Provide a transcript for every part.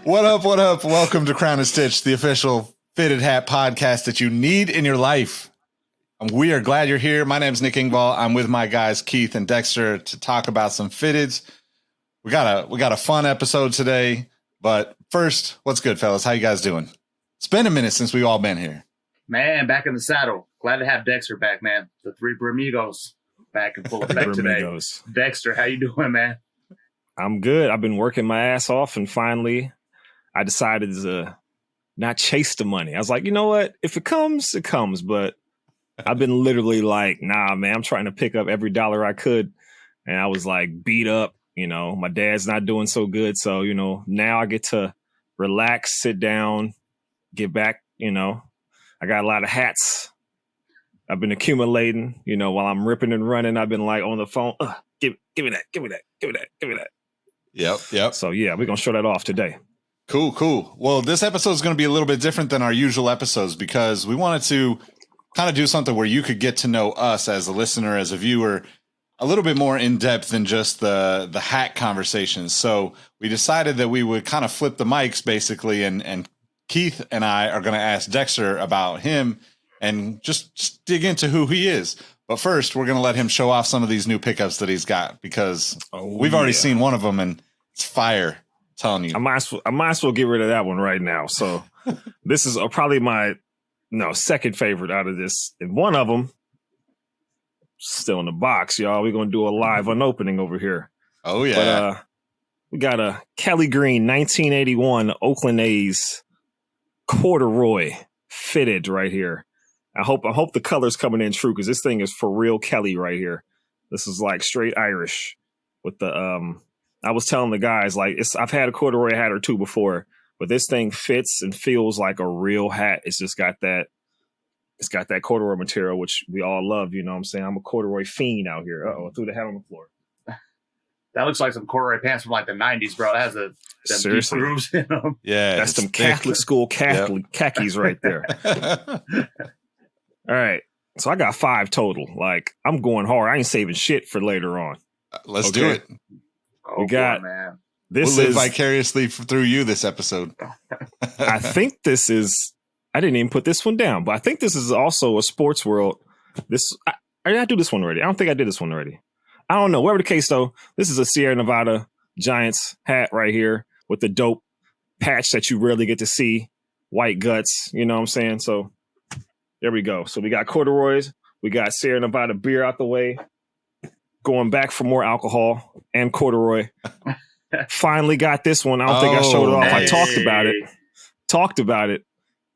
What up? What up? Welcome to Crown and Stitch, the official fitted hat podcast that you need in your life. We are glad you're here. My name's Nick Ingvall. I'm with my guys Keith and Dexter to talk about some fitteds. We got a fun episode today, but first, what's good, fellas? How you guys doing? It's been a minute since we've all been here. Man, back in the saddle. Glad to have Dexter back, man. The three Bramigos back in full effect today. Dexter, how you doing, man? I'm good. I've been working my ass off, and finally, I decided to not chase the money. I was like, you know what? If it comes, it comes. But I've been literally like, nah, man, I'm trying to pick up every dollar I could. And I was like beat up. You know, my dad's not doing so good. So, you know, now I get to relax, sit down, get back. You know, I got a lot of hats I've been accumulating. You know, while I'm ripping and running, I've been like on the phone. Give me that. Yep. So, yeah, we're going to show that off today. Cool. Well, this episode is going to be a little bit different than our usual episodes because we wanted to kind of do something where you could get to know us as a listener, as a viewer, a little bit more in depth than just the hat conversations. So we decided that we would kind of flip the mics basically, and Keith and I are going to ask Dexter about him and just dig into who he is. But first, we're going to let him show off some of these new pickups that he's got because we've already seen one of them and it's fire. I'm telling you, I might as well get rid of that one right now. So this is probably my second favorite out of this, and one of them still in the box, y'all. We're gonna do a live unopening over here. Oh yeah, but, we got a Kelly Green 1981 Oakland A's corduroy fitted right here. I hope the color's coming in true because this thing is for real Kelly right here. This is like straight Irish with the I was telling the guys like I've had a corduroy hat or two before, but this thing fits and feels like a real hat. It's got that corduroy material, which we all love. You know what I'm saying? I'm a corduroy fiend out here. I threw the hat on the floor. That looks like some corduroy pants from like the 90s, bro. It has them deep grooves in them. Yeah. That's some Catholic school khakis right there. All right. So I got 5 total. Like, I'm going hard. I ain't saving shit for later on. Let's do it. We got, man. We'll live vicariously through you this episode. I think this is, I didn't even put this one down, but I think this is also a Sports World. Did I do this one already? I don't think I did this one already. I don't know. Whatever the case, though, this is a Sierra Nevada Giants hat right here with the dope patch that you rarely get to see. White guts, you know what I'm saying? So there we go. So we got corduroys. We got Sierra Nevada beer out the way. Going back for more alcohol and corduroy. Finally got this one. I don't think I showed it off. I talked about it.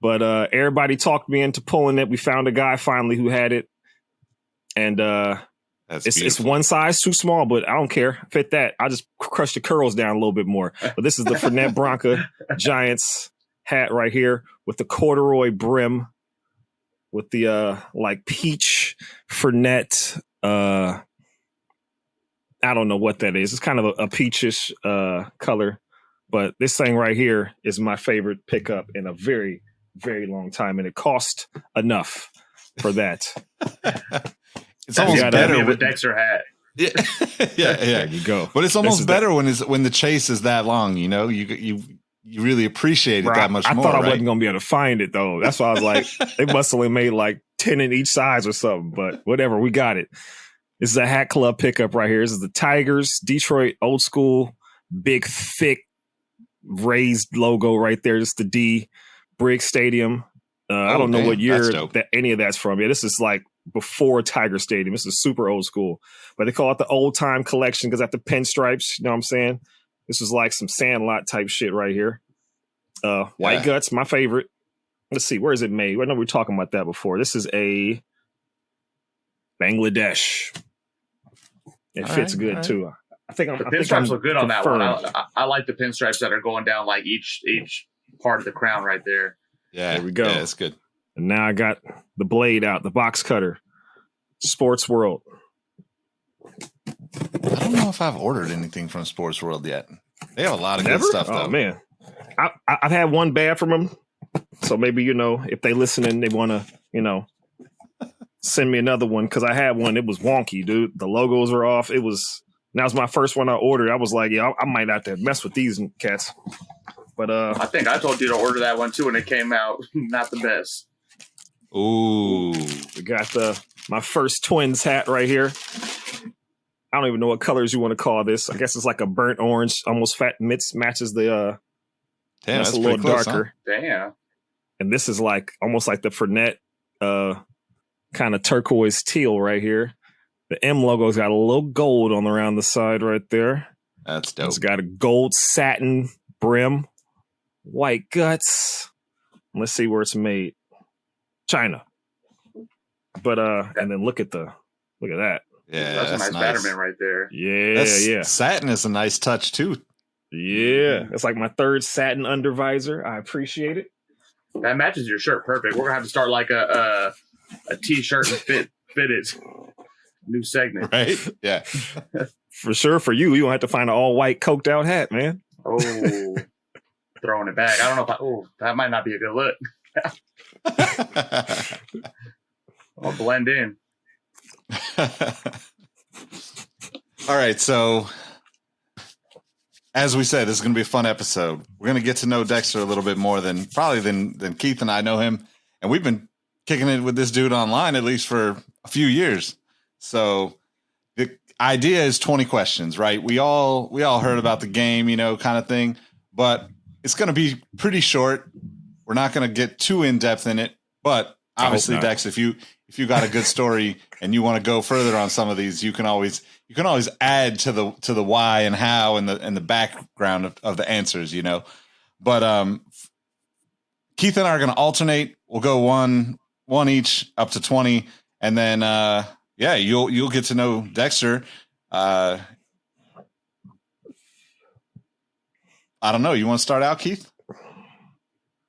But everybody talked me into pulling it. We found a guy finally who had it. And it's one size too small, but I don't care. Fit that. I just crush the curls down a little bit more. But this is the Fernet Branca Giants hat right here with the corduroy brim with the like peach Fernet I don't know what that is. It's kind of a peachish color, but this thing right here is my favorite pickup in a very, very long time, and it cost enough for that. It's almost better with a Dexter hat. Yeah. There you go. But it's almost better when the chase is that long. You know, you really appreciate it that much more. I thought I wasn't gonna be able to find it though. That's why I was like, they must have only made like 10 in each size or something. But whatever, we got it. This is a Hat Club pickup right here. This is the Tigers, Detroit, old school, big, thick, raised logo right there. Just the D, Briggs Stadium. I don't know what year that any of that's from. Yeah, this is like before Tiger Stadium. This is super old school. But they call it the old time collection because at the pinstripes, you know what I'm saying? This is like some Sandlot type shit right here. White guts, my favorite. Let's see, where is it made? I know we were talking about that before. This is a Bangladesh. It fits good too. I think the pinstripes look good on that one. I like the pinstripes that are going down like each part of the crown right there. Yeah, there we go. Yeah, that's good. And now I got the blade out, the box cutter. Sports World. I don't know if I've ordered anything from Sports World yet. They have a lot of good stuff, though. Oh man, I've had one bad from them. So maybe if they listening, they want to send me another one because I had one. It was wonky, dude. The logos are off. That was my first one I ordered. I was like, yeah, I might have to mess with these cats. But I think I told you to order that one too, and it came out not the best. Ooh. We got my first Twins hat right here. I don't even know what colors you want to call this. I guess it's like a burnt orange, almost fat matches the Damn, that's that's a little pretty close, darker. Huh? Damn. And this is like almost like the Fernet kind of turquoise teal right here. The M logo's got a little gold on around the side right there. That's dope. It's got a gold satin brim, white guts. Let's see where it's made. China. But and then look at that. Yeah, that's a nice Batterman right there. Yeah. Satin is a nice touch too. Yeah. It's like my third satin under visor. I appreciate it. That matches your shirt perfect. We're gonna have to start like a t-shirt and fit it. New segment. Right? Yeah. For sure, for you don't have to find an all white coked out hat, man. Oh, throwing it back. I don't know if that might not be a good look. I'll blend in. All right, so as we said, this is going to be a fun episode. We're going to get to know Dexter a little bit more than Keith and I know him, and we've been kicking it with this dude online at least for a few years. So the idea is 20 questions, right? We all heard about the game, kind of thing, but it's going to be pretty short. We're not going to get too in depth in it, but obviously, Dex, if you got a good story and you want to go further on some of these, you can always add to the why and how and the background of the answers, But Keith and I are going to alternate. We'll go one each up to 20, and then you'll get to know Dexter. I don't know. You want to start out, Keith?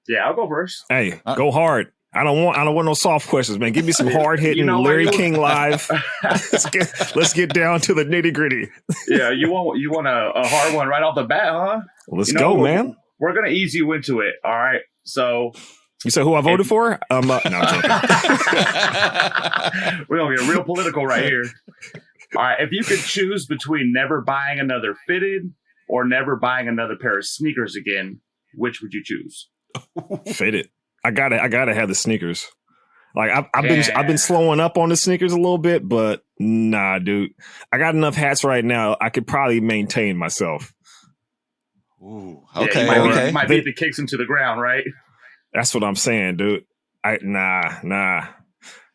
Yeah, I'll go first. Hey, go hard. I don't want no soft questions, man. Give me some hard hitting Larry King live. Let's get down to the nitty gritty. Yeah, you want a hard one right off the bat, huh? Let's go, man. We're gonna ease you into it. All right. So you said who I voted for? No, I'm joking. We're gonna get real political right here. All right. If you could choose between never buying another fitted or never buying another pair of sneakers again, which would you choose? Fitted. I gotta have the sneakers. Like I've been slowing up on the sneakers a little bit, but nah, dude. I got enough hats right now. I could probably maintain myself. Ooh, okay. Yeah, might beat the kicks into the ground, right? That's what I'm saying, dude. Nah.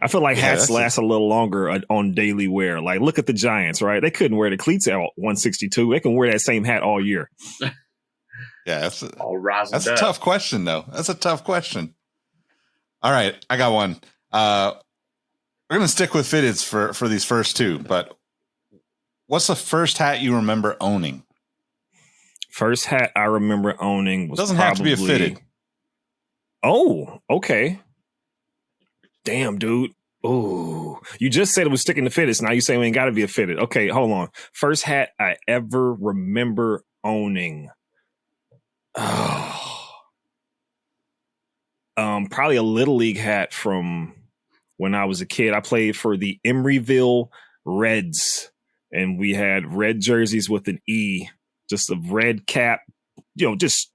I feel like hats last a little longer on daily wear. Like, look at the Giants, right? They couldn't wear the cleats at 162. They can wear that same hat all year. Yeah, that's a tough tough question, though. That's a tough question. All right, I got one. We're going to stick with fitteds for these first two, but what's the first hat you remember owning? First hat I remember owning was doesn't have to be a fitted. Oh, okay. Damn, dude. Oh, you just said it was sticking to fitteds. Now you say we ain't got to be a fitted. Okay, hold on. First hat I ever remember owning. Oh, probably a Little League hat from when I was a kid. I played for the Emeryville Reds, and we had red jerseys with an E, just a red cap, just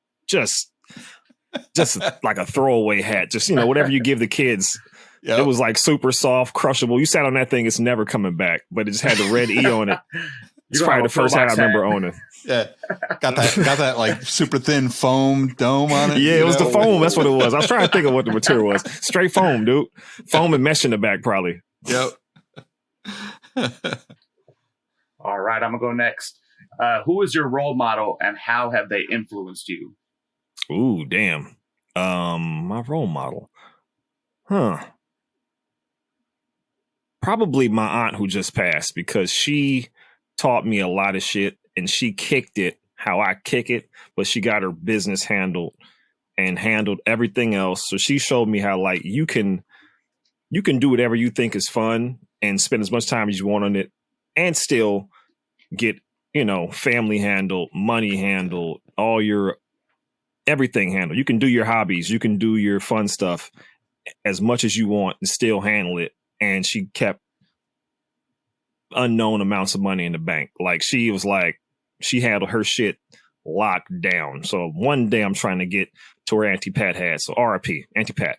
like a throwaway hat, just whatever you give the kids. Yep. It was like super soft, crushable. You sat on that thing, it's never coming back, but it just had the red E on it. It's probably the first hat I remember owning. Yeah, got that like super thin foam dome on it. Yeah, it was the foam. That's what it was. I was trying to think of what the material was. Straight foam, dude. Foam and mesh in the back, probably. Yep. All right, I'm gonna go next. Who is your role model, and how have they influenced you? Ooh, damn. My role model, huh? Probably my aunt who just passed, because she taught me a lot of shit, and she kicked it how I kick it, but she got her business handled and handled everything else. So she showed me how, like, you can do whatever you think is fun and spend as much time as you want on it and still get, family handled, money handled, all your everything handled. You can do your hobbies, you can do your fun stuff as much as you want and still handle it. And she kept unknown amounts of money in the bank. Like, she was like, she handled her shit locked down. So one day I'm trying to get to where Auntie Pat had. So RIP, Auntie Pat.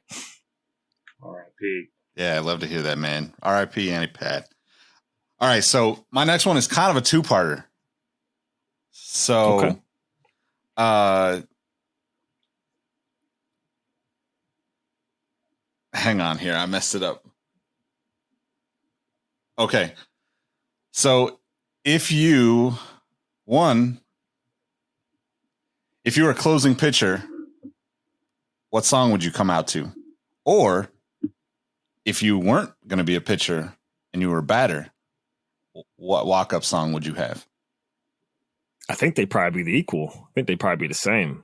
R.I.P. Yeah, I'd love to hear that, man. R.I.P. Auntie Pat. All right, so my next one is kind of a two-parter. So, Okay. Hang on here. I messed it up. Okay. So if you were a closing pitcher, what song would you come out to? Or if you weren't going to be a pitcher and you were a batter, what walk-up song would you have? I think they'd probably be the equal. I think they'd probably be the same.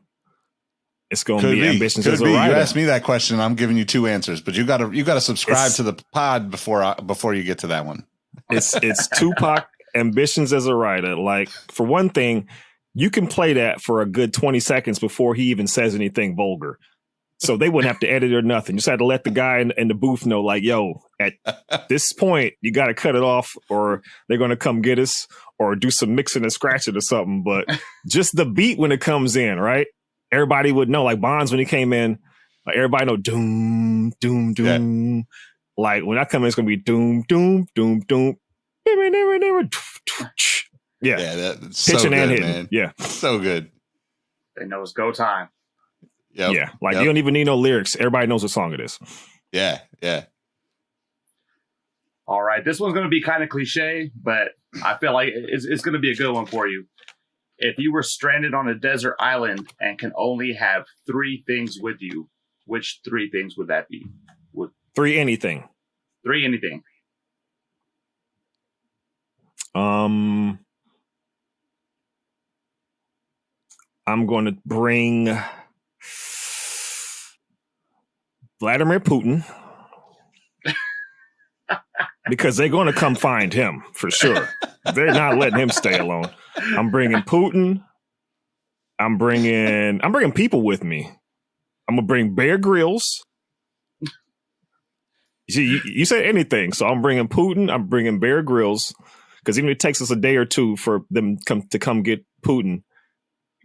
It's going to Could be be. Ambitions Could as a be. writer. You asked me that question. I'm giving you two answers, but you got to subscribe to the pod before you get to that one. It's Tupac, Ambitions as a writer. Like, for one thing, you can play that for a good 20 seconds before he even says anything vulgar. So they wouldn't have to edit or nothing. You just had to let the guy in the booth know, like, yo, at this point, you got to cut it off or they're going to come get us or do some mixing and scratching or something. But just the beat when it comes in, right? Everybody would know, like Bonds when he came in, like everybody know doom, doom, doom. Yeah. Like when I come in, it's going to be doom, doom, doom, doom. Yeah. That's pitching so good, and hitting. Man. Yeah. So good. They know it's go time. Yep. Yeah. Like you don't even need no lyrics. Everybody knows what song it is. Yeah. Yeah. All right. This one's going to be kind of cliche, but I feel like it's going to be a good one for you. If you were stranded on a desert island and can only have 3 things with you, which 3 things would that be? Three anything. I'm going to bring Vladimir Putin because they're going to come find him for sure. They're not letting him stay alone. I'm bringing Putin. I'm bringing people with me. I'm gonna bring Bear Grylls. You said anything, so I'm bringing Putin. I'm bringing Bear Grylls because even if it takes us a day or two for them to come get Putin,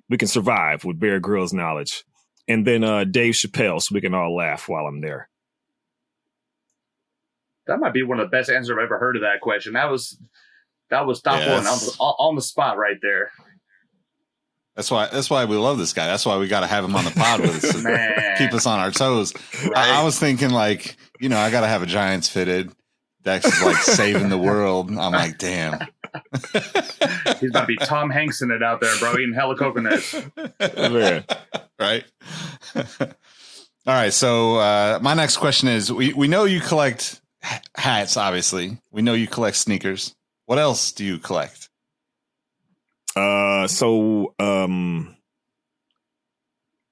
we can survive with Bear Grylls' knowledge. And then Dave Chappelle, so we can all laugh while I'm there. That might be one of the best answers I've ever heard of that question. That was thoughtful and on the spot right there. That's why we love this guy. That's why we got to have him on the pod with us to keep us on our toes. Right. I was thinking like, I got to have a Giants fitted. Dex is like saving the world. I'm like, damn. He's about to be Tom Hanks in it out there, bro, eating hella coconuts. Right. All right. So my next question is, we know you collect hats, obviously. We know you collect sneakers. What else do you collect?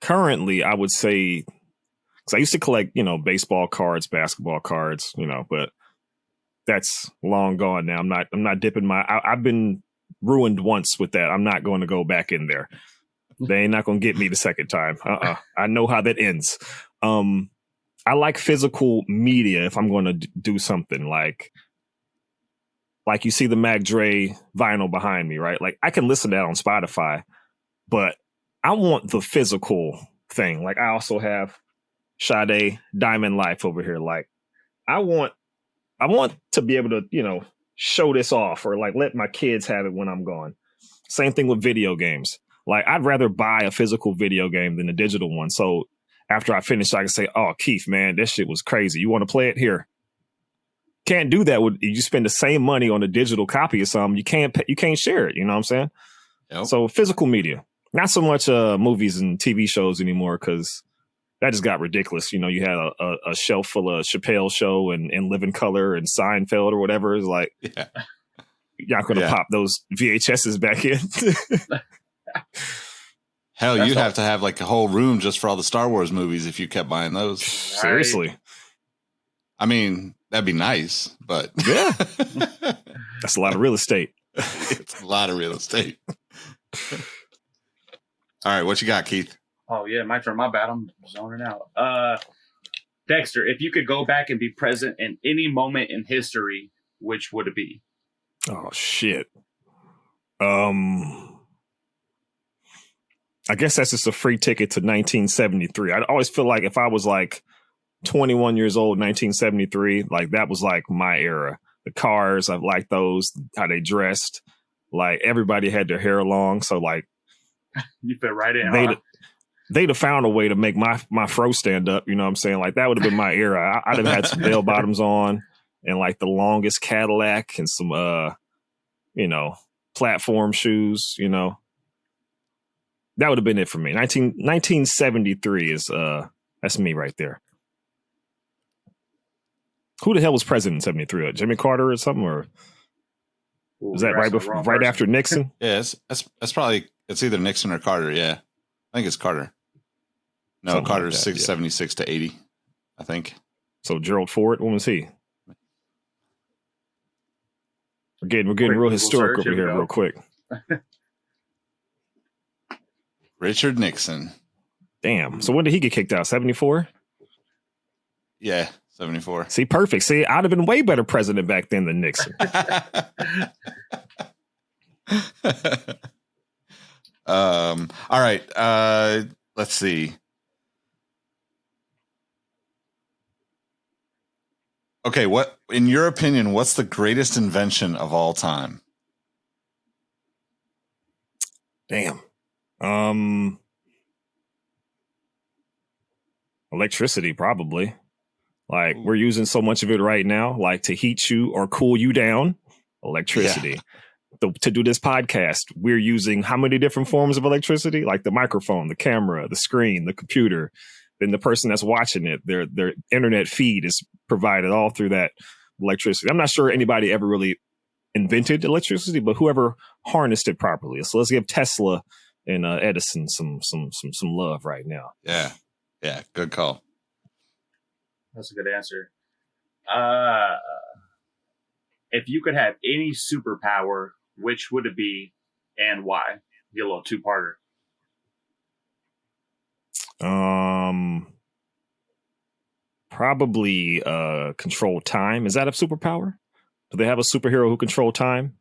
Currently I would say, because I used to collect, baseball cards, basketball cards, but that's long gone now. I'm not dipping I've been ruined once with that. I'm not going to go back in there. They ain't not going to get me the second time. I know how that ends. I like physical media if I'm going to do something like you see the Mac Dre vinyl behind me, right? Like I can listen to that on Spotify, but I want the physical thing. Like I also have Sade Diamond Life over here. Like I want to be able to, show this off or like let my kids have it when I'm gone. Same thing with video games. Like I'd rather buy a physical video game than a digital one. So after I finish, I can say, oh, Keith, man, this shit was crazy. You want to play it? Here. Can't do that. You spend the same money on a digital copy of something. You can't share it. You know what I'm saying? Yep. So physical media, not so much movies and TV shows anymore, because that just got ridiculous. You had a shelf full of Chappelle Show and Living Color and Seinfeld or whatever. It's like, you're not going to pop those VHSs back in. Hell, you'd have to have like a whole room just for all the Star Wars movies if you kept buying those. Seriously. I mean, that'd be nice, but yeah, that's a lot of real estate. It's a lot of real estate. All right, what you got, Keith? Oh yeah, my turn. My bad. I'm zoning out. Dexter, if you could go back and be present in any moment in history, which would it be? Oh shit. I guess that's just a free ticket to 1973. I always feel like if I was like 21 years old, 1973, like that was like my era. The cars, I liked those, how they dressed. Like everybody had their hair long. So like You fit right in. they'd have found a way to make my fro stand up. You know what I'm saying? Like that would have been my era. I'd have had some bell bottoms on and like the longest Cadillac and some, platform shoes, That would have been it for me. 1973 is, that's me right there. Who the hell was president in 73? Jimmy Carter or something? Or was that right after Nixon? Yeah, that's probably, it's either Nixon or Carter. Yeah. I think it's Carter. No, something Carter's like 676 to 80, I think. So Gerald Ford, when was he? We're getting real historic over here real quick. Richard Nixon. Damn. So when did he get kicked out? 74? Yeah, 74. See, perfect. See, I'd have been way better president back then than Nixon. All right. Let's see. Okay, what, in your opinion, what's the greatest invention of all time? Damn. Electricity, probably. Like we're using so much of it right now, like to heat you or cool you down. Electricity. Yeah. To do this podcast, we're using how many different forms of electricity? Like the microphone, the camera, the screen, the computer. Then the person that's watching it, their internet feed is provided all through that electricity. I'm not sure anybody ever really invented electricity, but whoever harnessed it properly. So let's give Tesla and Edison some love right now. Yeah, good call. That's a good answer. If you could have any superpower, which would it be and why? Get a little two-parter. Probably control time. Is that a superpower? Do they have a superhero who control time?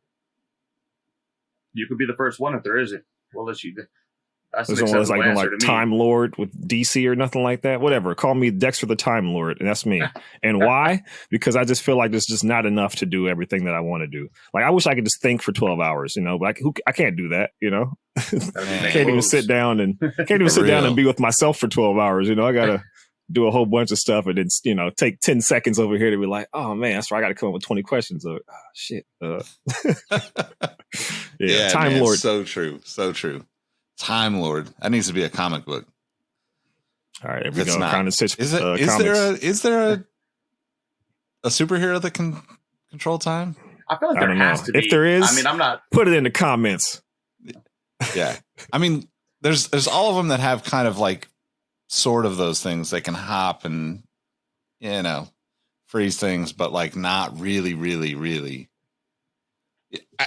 You could be the first one if there isn't. We'll let you. That's an acceptable answer like to me. Time Lord with DC or nothing like that. Whatever. Call me Dexter the Time Lord, and that's me. And why? Because I just feel like there's just not enough to do everything that I want to do. Like I wish I could just think for 12 hours, but I can't do that, I can't even sit down and be with myself for 12 hours. I gotta do a whole bunch of stuff and then take 10 seconds over here to be like, oh man, that's why I gotta come up with 20 questions. Oh shit. Yeah, Time man, Lord. So true. Time Lord. That needs to be a comic book. All right, if we go. Is there a superhero that can control time? I feel like there has to be. If there is, I'm not. Put it in the comments. Yeah, there's all of them that have kind of like sort of those things. They can hop and freeze things, but like not really, really, really.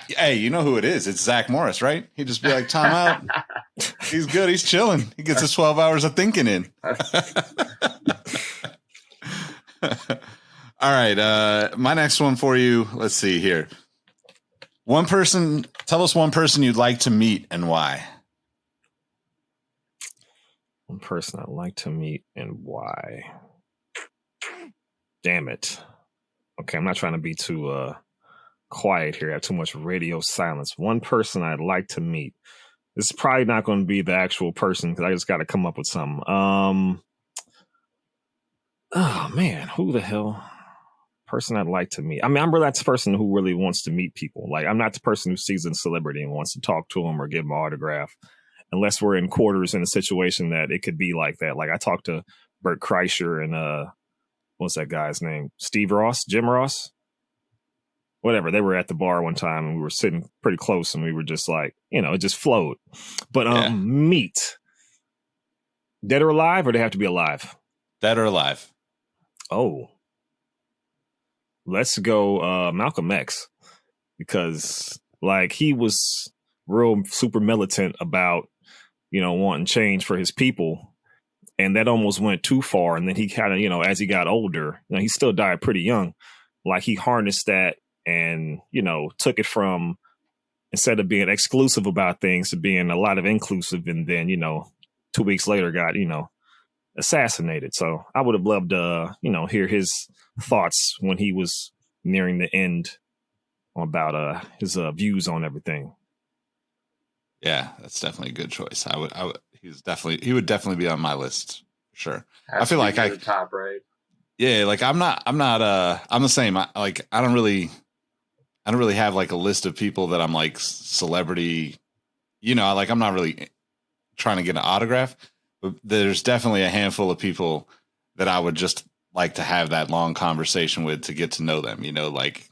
Hey, you know who it is? It's Zach Morris, right? He'd just be like, time out. He's good. He's chilling. He gets his 12 hours of thinking in. All right. My next one for you. Let's see here. Tell us one person you'd like to meet and why. One person I'd like to meet and why. Damn it. Okay, I'm not trying to be too quiet here. I have too much radio silence. One person I'd like to meet. This is probably not going to be the actual person because I just got to come up with something. Oh man, who the hell? Person I'd like to meet. I'm really not the person who really wants to meet people. Like I'm not the person who sees a celebrity and wants to talk to them or give them an autograph, unless we're in quarters in a situation that it could be like that. Like I talked to Bert Kreischer and what's that guy's name? Jim Ross. Whatever, they were at the bar one time and we were sitting pretty close and we were just like, it just flowed. But meet. Dead or alive, or they have to be alive? Dead or alive. Oh. Let's go Malcolm X. Because like he was real super militant about, wanting change for his people. And that almost went too far. And then he kind of, as he got older, he still died pretty young. Like he harnessed that and, took it from instead of being exclusive about things to being a lot of inclusive, and then 2 weeks later got assassinated. So I would have loved to hear his thoughts when he was nearing the end about his views on everything. Yeah, that's definitely a good choice. I would he would definitely be on my list for sure. I feel like the top right. Yeah, like I'm the same. I don't really have like a list of people that I'm like celebrity, like I'm not really trying to get an autograph, but there's definitely a handful of people that I would just like to have that long conversation with to get to know them, like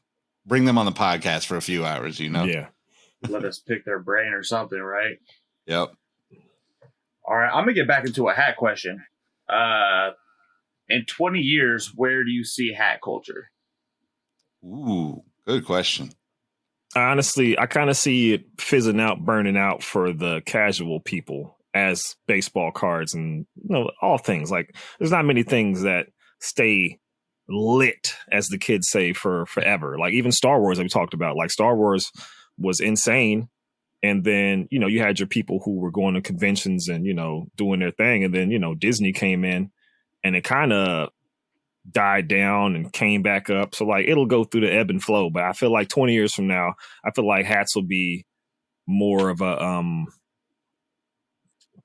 bring them on the podcast for a few hours, Yeah. Let us pick their brain or something, right? Yep. All right, I'm going to get back into a hat question. In 20 years, where do you see hat culture? Ooh, good question. Honestly, I kind of see it fizzing out, burning out for the casual people as baseball cards and all things. Like there's not many things that stay lit, as the kids say, for forever. Like even Star Wars that we talked about. Like Star Wars was insane. And then, you had your people who were going to conventions and, doing their thing. And then, Disney came in and it kind of died down and came back up. So like it'll go through the ebb and flow. But I feel like 20 years from now, I feel like hats will be more of a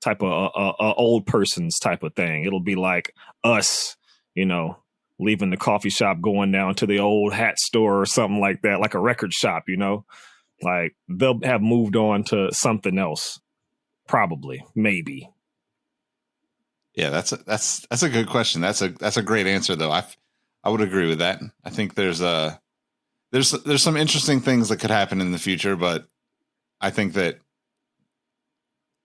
type of a old person's type of thing. It'll be like us, leaving the coffee shop, going down to the old hat store or something like that, like a record shop, like they'll have moved on to something else. Probably, maybe. Yeah, that's a good question. That's a great answer though. I would agree with that. I think there's some interesting things that could happen in the future, but I think that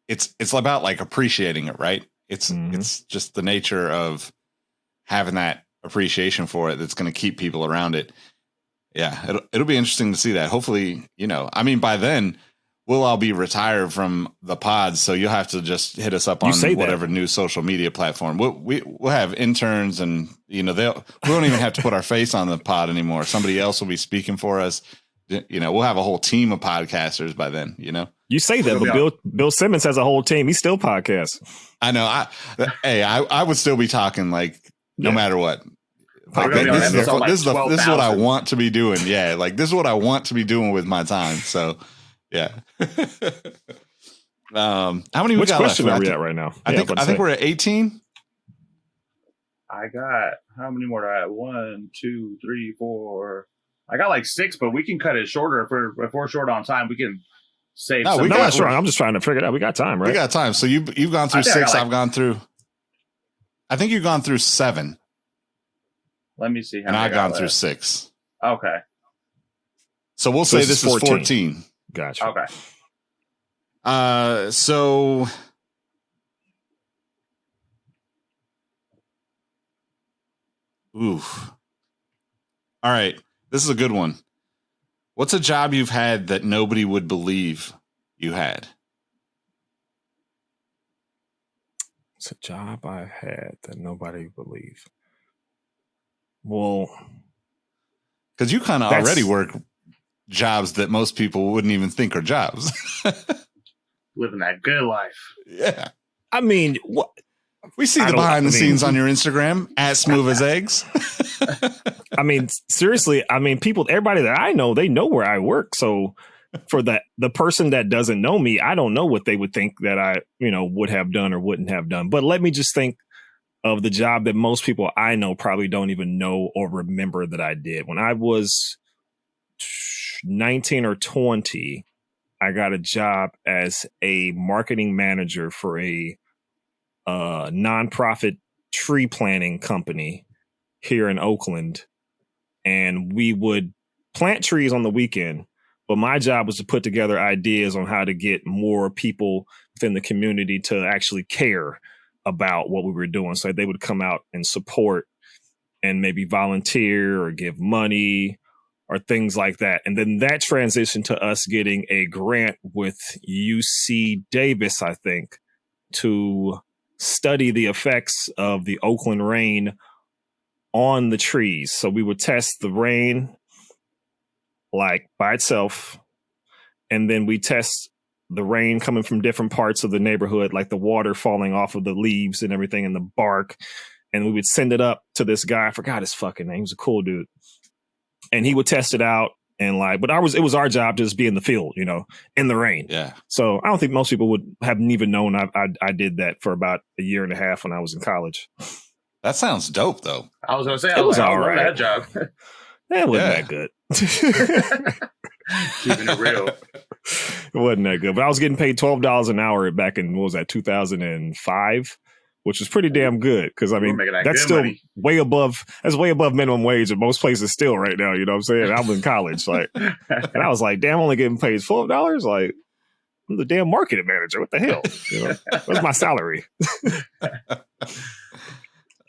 it's about like appreciating it, right? It's just the nature of having that appreciation for it that's going to keep people around it. Yeah, it'll be interesting to see that. Hopefully, by then we'll all be retired from the pods, so you'll have to just hit us up on whatever new social media platform. We'll have interns, and we won't even have to put our face on the pod anymore. Somebody else will be speaking for us. We'll have a whole team of podcasters by then. You say that, but Bill Simmons has a whole team. He still podcasts. I know. I would still be talking no matter what. Like this is what I want to be doing. Yeah, like this is what I want to be doing with my time. So, yeah. How many we got left? Which question are we at right now? I think we're at 18. I got how many more do I have? 1, 2, 3, 4. I got like 6, but we can cut it shorter if we're short on time. We can save. No, not short. I'm just trying to figure it out. We got time, right? We got time. So you've gone through 6. I've gone through. I think you've gone through 7. Let me see how. And I've gone through 6. Okay. So we'll say this is 14. Gotcha. Okay. So. Oof. All right. This is a good one. What's a job you've had that nobody would believe you had? It's a job I had that nobody believed. Well, because you kind of already work jobs that most people wouldn't even think are jobs. Living that good life. Yeah. I mean, what? We see the behind the scenes on your Instagram at Smoovaseggs. I mean, seriously, everybody that I know, they know where I work. So for the person that doesn't know me, I don't know what they would think that I, would have done or wouldn't have done. But let me just think of the job that most people I know probably don't even know or remember that I did. When I was 19 or 20, I got a job as a marketing manager for a nonprofit tree planting company here in Oakland. And we would plant trees on the weekend. But my job was to put together ideas on how to get more people within the community to actually care about what we were doing. So they would come out and support and maybe volunteer or give money or things like that. And then that transitioned to us getting a grant with UC Davis, I think, to study the effects of the Oakland rain on the trees. So we would test the rain like by itself and then we test the rain coming from different parts of the neighborhood, like the water falling off of the leaves and everything and the bark. And we would send it up to this guy. I forgot his fucking name. He was a cool dude. And he would test it out. And like, but it was our job to just be in the field, in the rain. Yeah. So I don't think most people would have even known I did that for about a year and a half when I was in college. That sounds dope, though. I was going to say, It was all right. right. That job. It wasn't that good. Keeping it real. It wasn't that good. But I was getting paid $12 an hour back in, 2005, which was pretty damn good. Because, I mean, that's still money. way above minimum wage in most places still right now. You know what I'm saying? I'm in college. Like, and I was like, damn, I'm only getting paid $12? Like, I'm the damn marketing manager. What the hell? What's my salary?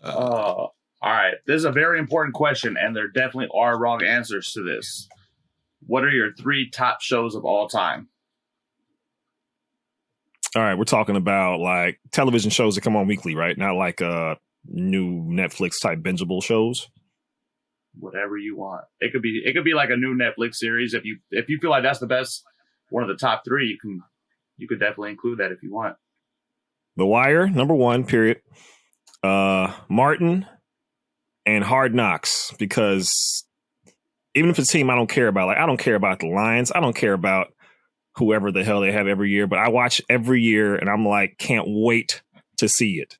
All right. This is a very important question, and there definitely are wrong answers to this. What are your 3 top shows of all time? All right, we're talking about like television shows that come on weekly, right? Not like new Netflix type bingeable shows. Whatever you want. It could be like a new Netflix series. If you feel like that's the best, one of the top 3, you could definitely include that if you want. The Wire, number 1, period. Martin and Hard Knocks, because even if it's a team I don't care about, like I don't care about the Lions, I don't care about whoever the hell they have every year, but I watch every year and I'm like, can't wait to see it.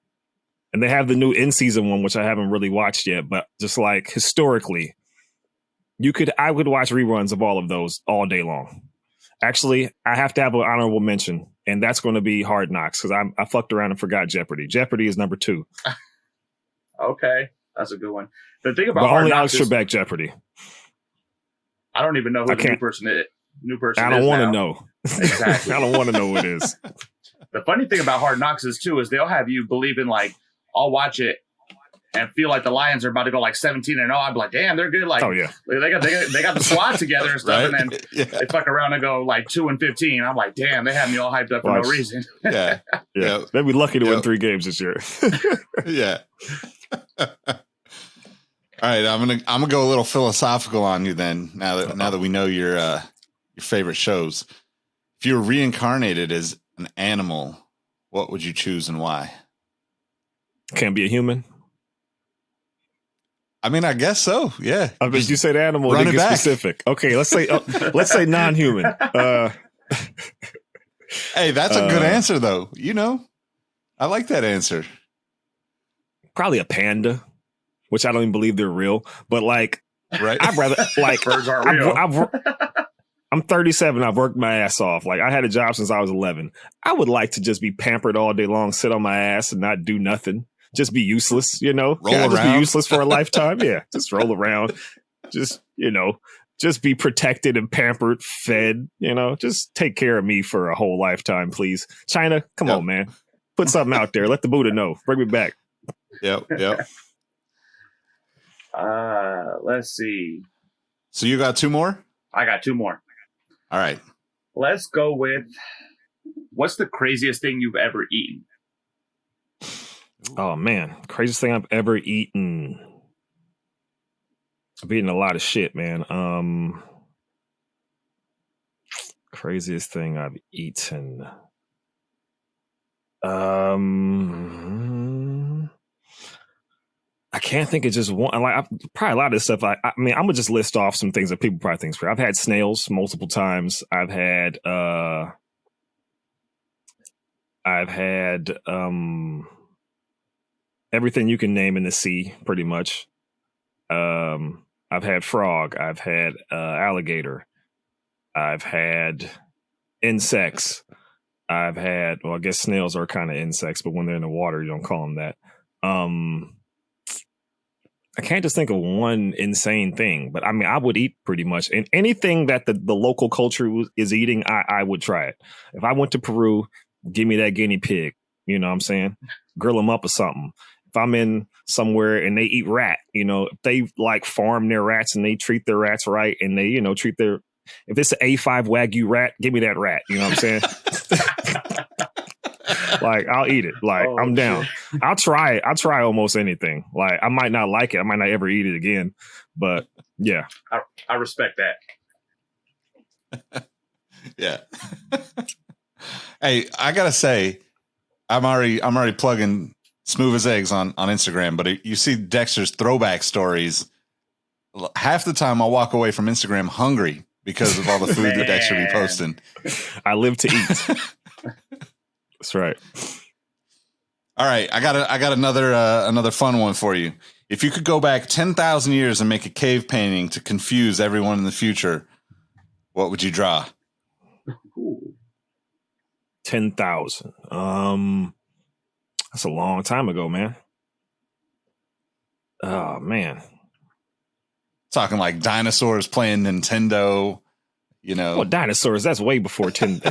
And they have the new in-season one, which I haven't really watched yet, but just like historically, I would watch reruns of all of those all day long. Actually, I have to have an honorable mention, and that's going to be Hard Knocks, because I fucked around and forgot Jeopardy. Jeopardy is number 2. Okay, that's a good one. The thing about but Hard only Knocks Alex is, Trebek Jeopardy. I don't even know who the new person is. I don't want to know. Exactly. I don't want to know who it is. The funny thing about Hard Knocks is they'll have you believing like, I'll watch it and feel like the Lions are about to go like 17-0. I'd be like, damn, they're good. Like, oh yeah, they got the squad together and stuff, right? and then they fuck around and go like 2-15. I'm like, damn, they had me all hyped up for no reason. Yeah. They'd be lucky to win 3 games this year. Yeah. All right, I'm gonna go a little philosophical on you then. Now that we know your favorite shows, if you were reincarnated as an animal, what would you choose and why? Can't be a human. I mean, I guess so. Yeah. I mean, you said animal, then get specific. Okay, let's say non-human. Hey, that's a good answer, though. I like that answer. Probably a panda, which I don't even believe they're real. But like, right? I'd rather like birds aren't real. I'm 37. I've worked my ass off. Like I had a job since I was 11. I would like to just be pampered all day long, sit on my ass and not do nothing. Just be useless, Roll around. Just be useless for a lifetime. Yeah, just roll around. Just be protected and pampered, fed. Just take care of me for a whole lifetime, please. China, come on, man. Put something out there. Let the Buddha know. Bring me back. Yep. Let's see. So you got 2 more? I got 2 more. All right. Let's go with, what's the craziest thing you've ever eaten? Oh man, craziest thing I've ever eaten. I've eaten a lot of shit, man. Craziest thing I've eaten. I can't think of just one. Like probably a lot of this stuff. I mean, I'm gonna just list off some things that people probably think is weird. I've had snails multiple times. I've had everything you can name in the sea, pretty much. I've had frog. I've had alligator. I've had insects. I guess snails are kind of insects, but when they're in the water, you don't call them that. I can't just think of one insane thing, but I mean, I would eat pretty much. And anything that the local culture is eating, I would try it. If I went to Peru, give me that guinea pig. You know what I'm saying? Grill them up or something. If I'm in somewhere and they eat rat, if they like farm their rats and they treat their rats right and they, if it's an A5 Wagyu rat, give me that rat. You know what I'm saying? Like, I'll eat it. Like, I'm down. Shit. I'll try it. I'll try almost anything. Like, I might not like it. I might not ever eat it again. But, yeah. I respect that. Yeah. Hey, I gotta say, I'm already plugging Smoovaseggs on Instagram, but you see Dexter's throwback stories. Half the time, I'll walk away from Instagram hungry because of all the food that Dexter be posting. I live to eat. That's right. All right, I got another fun one for you. If you could go back 10,000 years and make a cave painting to confuse everyone in the future, what would you draw? 10,000. That's a long time ago, man. Oh man. Talking like dinosaurs playing Nintendo, you know. Well, dinosaurs, that's way before 10.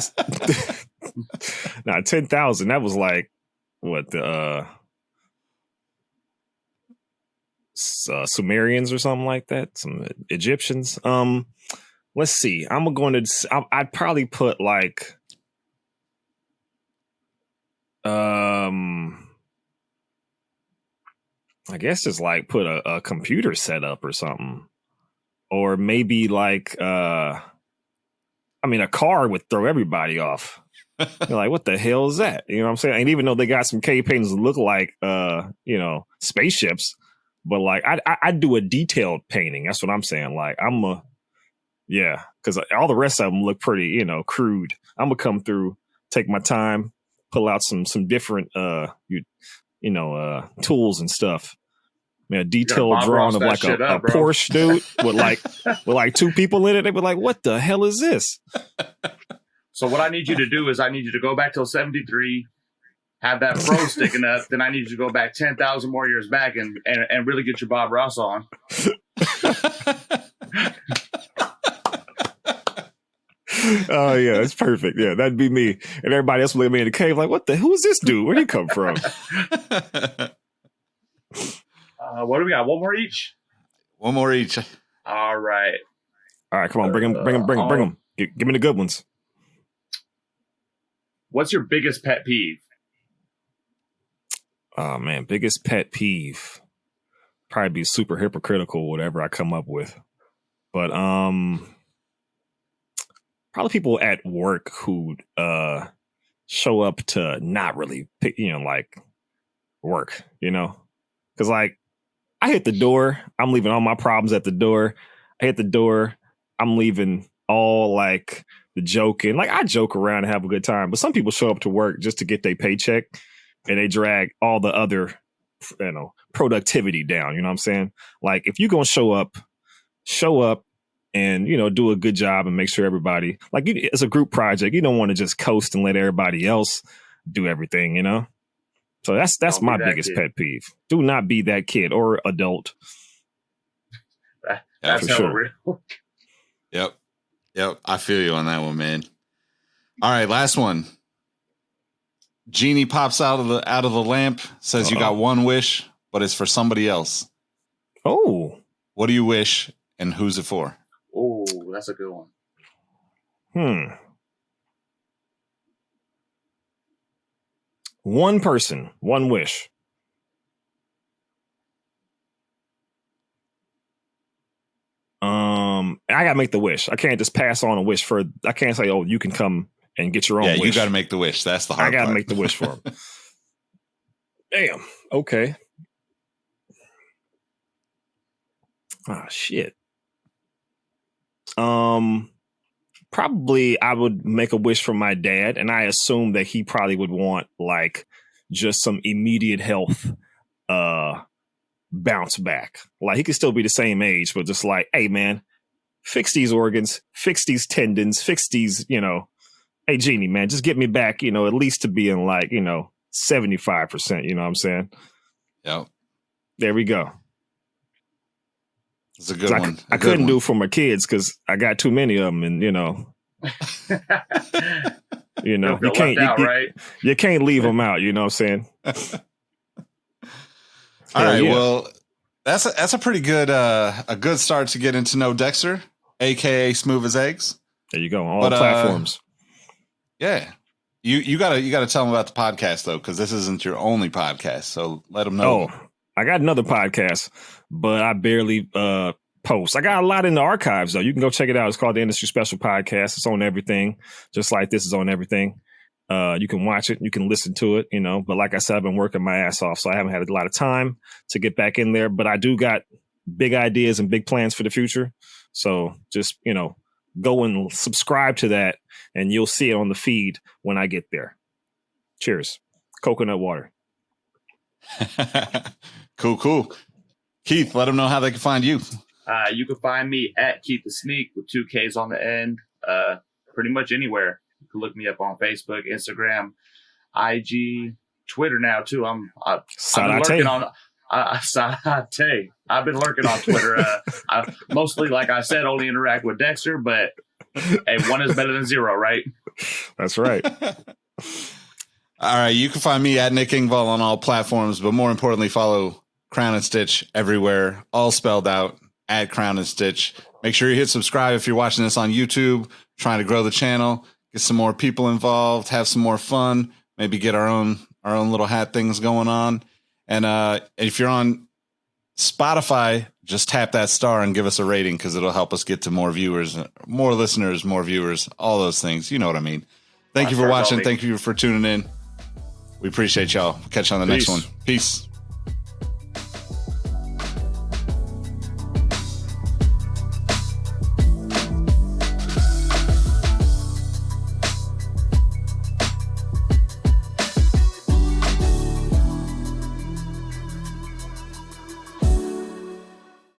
Nah, 10,000. That was like what the Sumerians or something like that, some Egyptians. Let's see. I'd probably put like I guess just like put a computer setup or something. Or maybe like a car would throw everybody off. You're like, what the hell is that? You know what I'm saying? And even though they got some cave paintings that look like spaceships, but like I'd do a detailed painting. That's what I'm saying. Like because all the rest of them look pretty, crude. I'm gonna come through, take my time, pull out some different tools and stuff. A detailed drawing of like a Porsche, dude, with like two people in it. They were like, "What the hell is this?" So what I need you to do is I need you to go back till 73, have that fro sticking up. Then I need you to go back 10,000 more years back and really get your Bob Ross on. Oh yeah, that's perfect. Yeah, that'd be me. And everybody else would look at me in the cave like, who is this dude? Where'd he come from? What do we got? One more each? One more each. All right. All right, come on, bring him. Give me the good ones. What's your biggest pet peeve? Oh man, biggest pet peeve. Probably be super hypocritical, whatever I come up with. But probably people at work who show up to not really pick, like work, because like I hit the door, I'm leaving all my problems at the door. I hit the door, I'm leaving all like the joking. Like I joke around and have a good time, but some people show up to work just to get their paycheck and they drag all the other, productivity down. You know what I'm saying? Like if you're going to show up and, do a good job and make sure everybody, like it's a group project. You don't want to just coast and let everybody else do everything, So that's my biggest pet peeve. Do not be that kid or adult. That's for sure. Real. Yep. I feel you on that one, man. All right, last one. Genie pops out of the lamp, says you got one wish, but it's for somebody else. Oh. What do you wish and who's it for? Oh, that's a good one. One person, one wish. I gotta make the wish. I can't just pass on a wish I can't say, oh, you can come and get your own wish. Yeah, you gotta make the wish. That's the hard part. I gotta make the wish for him. Damn. Okay. Ah, shit. Probably I would make a wish for my dad, and I assume that he probably would want like just some immediate health bounce back. Like he could still be the same age, but just like, hey man, fix these organs, fix these tendons, fix these, hey Genie, man, just get me back, at least to being like, 75%, you know what I'm saying? Yep. There we go. It's a good one. I couldn't do it for my kids because I got too many of them, and you can't leave them out. You know what I'm saying? All right. Yeah. Well, that's a pretty good a good start to getting to know Dexter, aka Smoovaseggs. There you go on all platforms. Yeah, you gotta tell them about the podcast though, because this isn't your only podcast. So let them know. Oh, I got another podcast, but I barely posts. I got a lot in the archives, though. You can go check it out. It's called the Industry Special Podcast. It's on everything, just like this is on everything. You can watch it. You can listen to it, But like I said, I've been working my ass off, so I haven't had a lot of time to get back in there. But I do got big ideas and big plans for the future. So just, go and subscribe to that, and you'll see it on the feed when I get there. Cheers. Coconut water. Cool. Keith, let them know how they can find you. You can find me at Keith the Sneak with 2 Ks on the end. Pretty much anywhere. You can look me up on Facebook, Instagram, IG, Twitter now too. I've been lurking on I've been lurking on Twitter. I mostly, like I said, only interact with Dexter, but hey, 1 is better than 0, right? That's right. All right, you can find me at Nick Ingval on all platforms, but more importantly, follow Crown and Stitch everywhere, all spelled out at Crown and Stitch. Make sure you hit subscribe if you're watching this on YouTube, trying to grow the channel, get some more people involved, have some more fun, maybe get our own little hat things going on. And if you're on Spotify, just tap that star and give us a rating because it'll help us get to more viewers, more listeners, more viewers, all those things. You know what I mean. Thank you for watching. Thank you for tuning in. We appreciate y'all. Catch you on the next one. Peace.